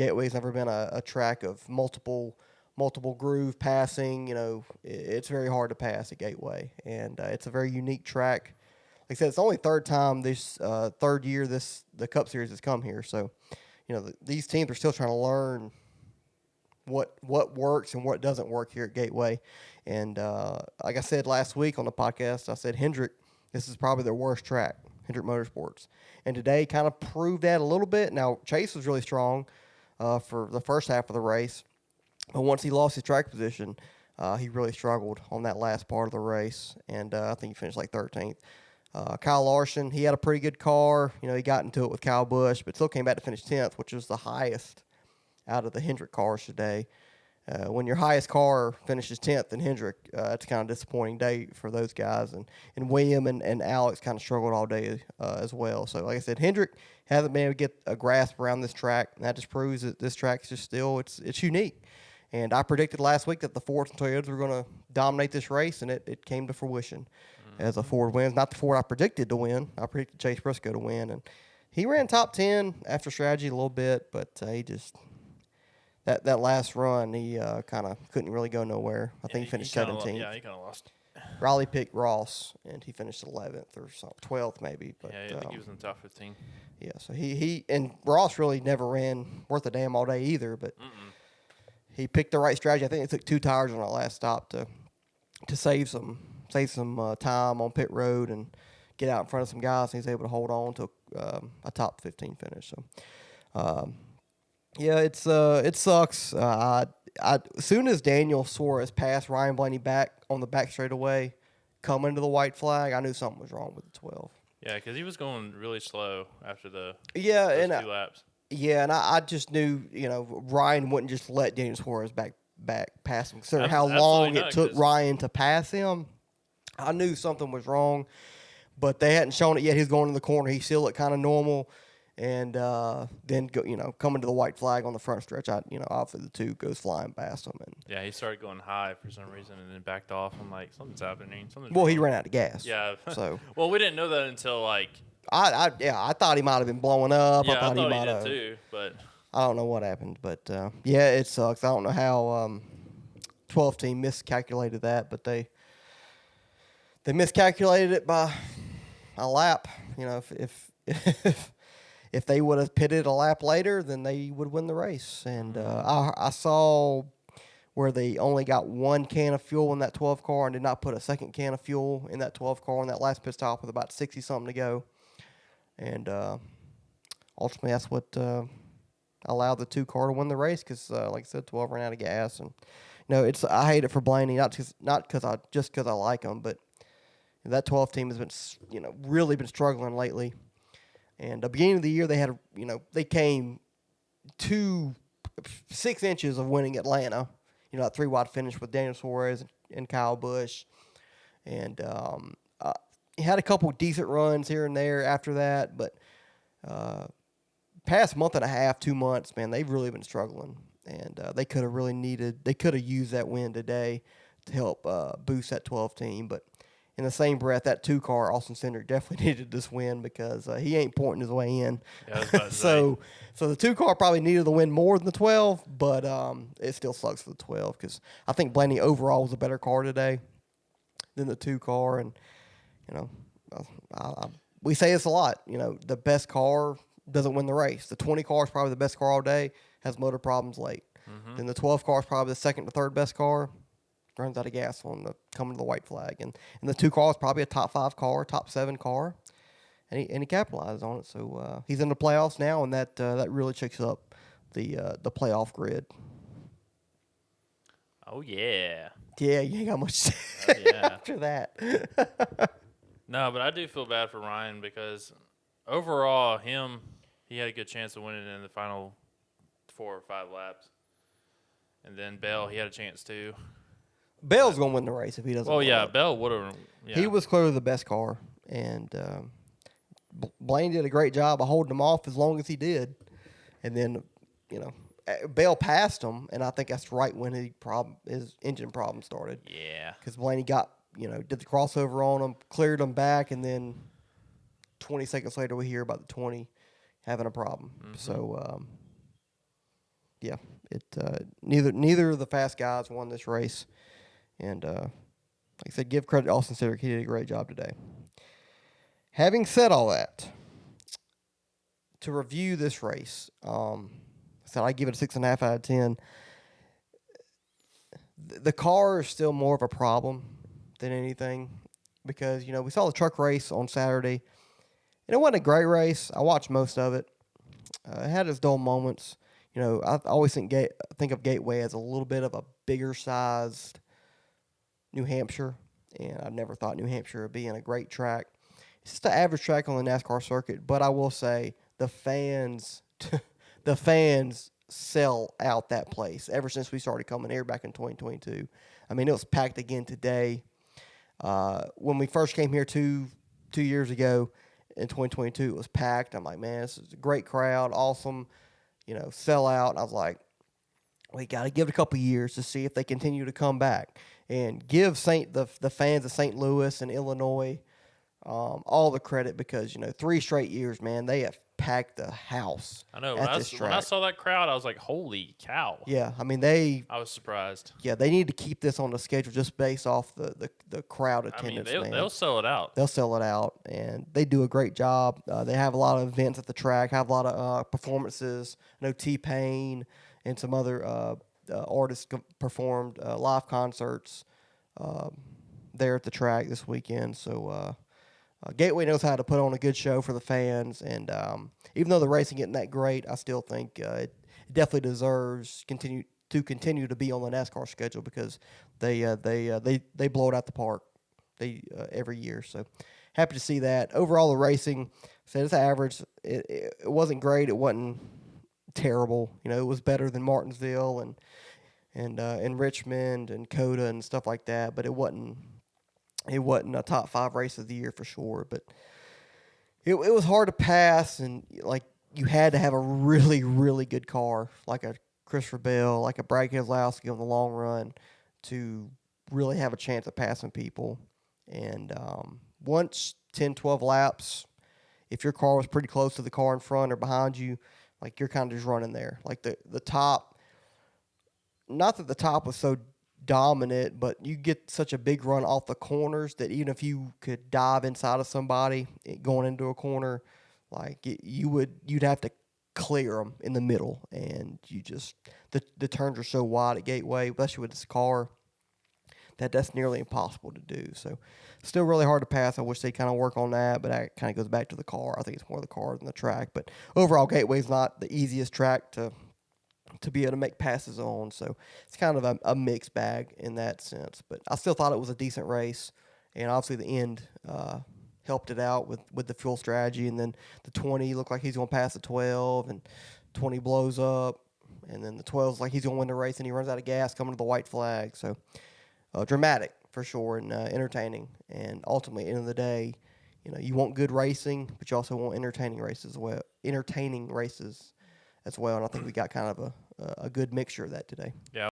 Gateway's never been a track of multiple groove passing. It's very hard to pass at Gateway, and it's a very unique track. Like I said, it's the only third year the Cup Series has come here. So, these teams are still trying to learn what works and what doesn't work here at Gateway. And like I said last week on the podcast, I said Hendrick, this is probably their worst track, Hendrick Motorsports. And today kind of proved that a little bit. Now, Chase was really strong for the first half of the race. But once he lost his track position, he really struggled on that last part of the race. And I think he finished like 13th. Kyle Larson, he had a pretty good car. He got into it with Kyle Busch, but still came back to finish 10th, which was the highest out of the Hendrick cars today. When your highest car finishes 10th in Hendrick, it's kind of a disappointing day for those guys. And William and Alex kind of struggled all day as well. So, like I said, Hendrick hasn't been able to get a grasp around this track, and that just proves that this track is just still, it's unique. And I predicted last week that the Fords and Toyotas were going to dominate this race, and it came to fruition as a Ford wins. Not the Ford I predicted to win. I predicted Chase Briscoe to win. And he ran top 10 after strategy a little bit, but he just – that last run, he kind of couldn't really go nowhere. I think he finished 17th. He kind of lost. Riley picked Ross, and he finished 11th or something, 12th maybe. But, I think he was in the top 15. Yeah, so he and Ross really never ran worth a damn all day either, but he picked the right strategy. I think it took 2 tires on that last stop to save some time on pit road and get out in front of some guys, and he's able to hold on to a top 15 finish. So, yeah, it sucks. As soon as Daniel Suarez passed Ryan Blaney back on the back straightaway, coming to the white flag, I knew something was wrong with the 12. Yeah, because he was going really slow after those 2 laps. Yeah, and I just knew, Ryan wouldn't just let Daniel Suarez back past him. Considering how long it took Ryan to pass him, I knew something was wrong, but they hadn't shown it yet. He was going in the corner. He still looked kind of normal, and then coming to the white flag on the front stretch, obviously the 2 goes flying past him. And yeah, he started going high for some reason and then backed off. I'm like, something's happening. He ran out of gas. Yeah. So well, we didn't know that until like. I thought he might have been blowing up. Yeah, I thought he might have too, but I don't know what happened, but yeah, it sucks. I don't know how 12 team miscalculated that, but they miscalculated it by a lap. If they would have pitted a lap later, then they would win the race. And I saw where they only got 1 can of fuel in that 12 car and did not put a second can of fuel in that 12 car on that last pit stop with about 60-something to go. And ultimately, that's what allowed the 2 car to win the race because, like I said, 12 ran out of gas. And I hate it for Blaney, not because I like him, but that 12 team has been really been struggling lately. And the beginning of the year, they had they came 6 inches of winning Atlanta. A 3-wide finish with Daniel Suarez and Kyle Busch, and he had a couple decent runs here and there after that, but past month and a half, 2 months, man, they've really been struggling, and they could have used that win today to help boost that 12 team, but in the same breath, that 2 car, Austin Cindric, definitely needed this win because he ain't pointing his way in. Yeah, so the 2 car probably needed the win more than the 12, but it still sucks for the 12 because I think Blaney overall was a better car today than the 2 car, and we say this a lot. The best car doesn't win the race. The 20 car is probably the best car all day, has motor problems late. Then the 12 car is probably the second to third best car. Runs out of gas coming to the white flag, and the 2 car is probably a top 5 car, top 7 car, and he capitalized on it. So he's in the playoffs now, and that really shakes up the playoff grid. Oh yeah. Yeah, you ain't got much to say after that. No, but I do feel bad for Ryan because overall, he had a good chance of winning in the final 4 or 5 laps, and then Bell, he had a chance too. Bell's going to win the race if he doesn't. Oh, yeah, Bell would have. Yeah. He was clearly the best car, and Blaine did a great job of holding him off as long as he did. And then, Bell passed him, and I think that's right when his engine problem started. Yeah. Because Blaney did the crossover on him, cleared him back, and then 20 seconds later we hear about the 20 having a problem. So, yeah, it neither of the fast guys won this race, and like I said, give credit to Austin Cindric. He did a great job today. Having said all that, to review this race, so I give it a 6.5 out of 10. The car is still more of a problem than anything because, we saw the truck race on Saturday, and it wasn't a great race. I watched most of it. It had its dull moments. I always think of Gateway as a little bit of a bigger sized New Hampshire, and I've never thought New Hampshire would be in a great track. It's just an average track on the NASCAR circuit, but I will say the fans sell out that place ever since we started coming here back in 2022. I mean, it was packed again today. When we first came here two years ago in 2022, it was packed. I'm like, man, this is a great crowd, awesome, sell out. I was like, we got to give it a couple years to see if they continue to come back and give the fans of St. Louis and Illinois all the credit because 3 straight years, man, they have packed the house. I know. When I saw that crowd, I was like, "Holy cow!" Yeah, I mean I was surprised. Yeah, they need to keep this on the schedule just based off the crowd attendance. I mean, they'll sell it out. They'll sell it out, and they do a great job. They have a lot of events at the track, have a lot of performances. I know T-Pain and some other artists performed live concerts there at the track this weekend. So Gateway knows how to put on a good show for the fans, and even though the racing isn't that great, I still think it definitely deserves continue to be on the NASCAR schedule because they blow it out the park every year. So happy to see that. Overall, the racing said it's average. It wasn't great. It wasn't terrible. It was better than Martinsville and Richmond and Coda and stuff like that, but it wasn't a top 5 race of the year for sure. But it was hard to pass, and like you had to have a really, really good car, like a Christopher Bell, like a Brad Keselowski on the long run to really have a chance of passing people. And once 10, 12 laps, if your car was pretty close to the car in front or behind you, like you're kind of just running there. Like the top, not that the top was so dominant, but you get such a big run off the corners that even if you could dive inside of somebody going into a corner, like you'd have to clear them in the middle, and the turns are so wide at Gateway, especially with this car, that's nearly impossible to do. So still really hard to pass. I wish they kind of work on that, but that kind of goes back to the car. I think it's more the car than the track. But overall, Gateway's not the easiest track to be able to make passes on. So it's kind of a mixed bag in that sense. But I still thought it was a decent race, and obviously the end helped it out with the fuel strategy. And then the 20 looked like he's going to pass the 12, and 20 blows up, and then the 12's like he's going to win the race, and he runs out of gas coming to the white flag. So dramatic for sure, and entertaining. And ultimately, at the end of the day, you want good racing, but you also want entertaining races as well. And I think we got kind of a good mixture of that today. Yeah.